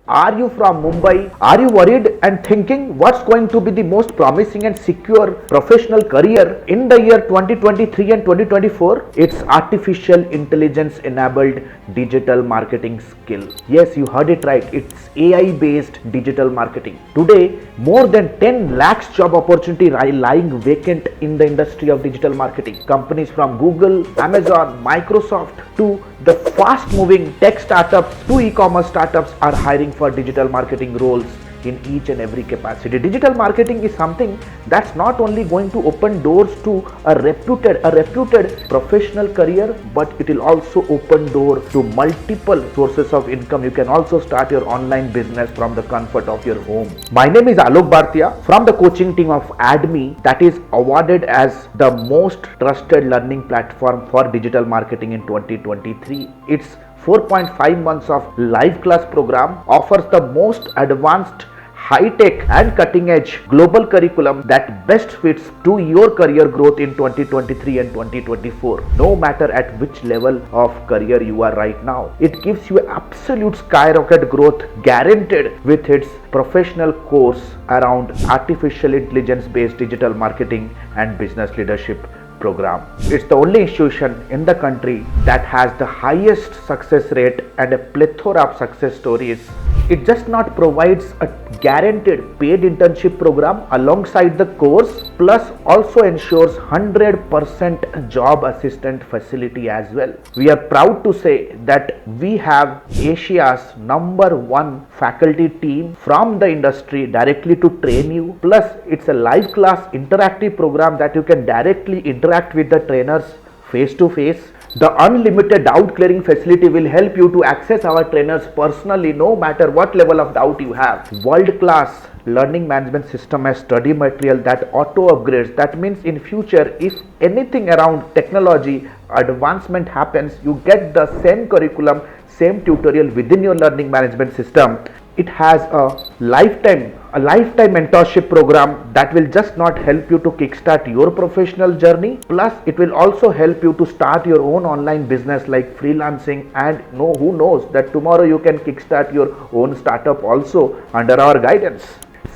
Are you from Mumbai? Are you worried and thinking what's going to be the most promising and secure professional career in the year 2023 and 2024? It's artificial intelligence enabled digital marketing skill. Yes, you heard it right. It's AI based digital marketing. Today, more than 10 lakhs job opportunity lying vacant in the industry of digital marketing. Companies from Google, Amazon, Microsoft to the fast moving tech startups to e-commerce startups are hiring for digital marketing roles in each and every capacity. Digital marketing is something that's not only going to open doors to a reputed professional career, but it will also open doors to multiple sources of income. You can also start your online business from the comfort of your home. My name is Alok Bhartiya from the coaching team of AADME, that is awarded as the most trusted learning platform for digital marketing in 2023. It's 4.5 months of live class program, offers the most advanced, high-tech and cutting-edge global curriculum that best fits to your career growth in 2023 and 2024, no matter at which level of career you are right now. It gives you absolute skyrocket growth guaranteed with its professional course around artificial intelligence based digital marketing and business leadership program. It's the only institution in the country that has the highest success rate and a plethora of success stories. It just not provides a guaranteed paid internship program alongside the course, plus also ensures 100% job assistant facility as well. We are proud to say that we have Asia's #1 faculty team from the industry directly to train you. Plus, it's a live class interactive program that you can directly interact with the trainers face to face. The unlimited doubt clearing facility will help you to access our trainers personally, no matter what level of doubt you have. World class learning management system as study material that auto upgrades. That means in future, if anything around technology advancement happens, you get the same curriculum, same tutorial within your learning management system. It has a lifetime mentorship program that will just not help you to kickstart your professional journey, plus it will also help you to start your own online business like freelancing, and who knows that tomorrow you can kickstart your own startup also under our guidance.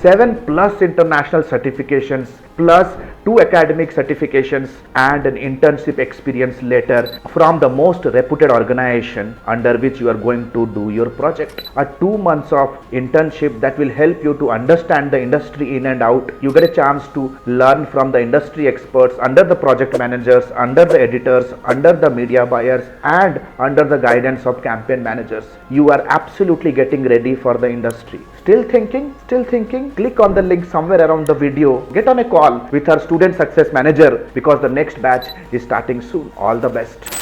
7+ international certifications, plus 2 academic certifications and an internship experience letter from the most reputed organization under which you are going to do your project. A 2 months of internship that will help you to understand the industry in and out. You get a chance to learn from the industry experts, under the project managers, under the editors, under the media buyers, and under the guidance of campaign managers. You are absolutely getting ready for the industry. Still thinking? Click on the link somewhere around the video. Get on a call with our student success manager because the next batch is starting soon. All the best.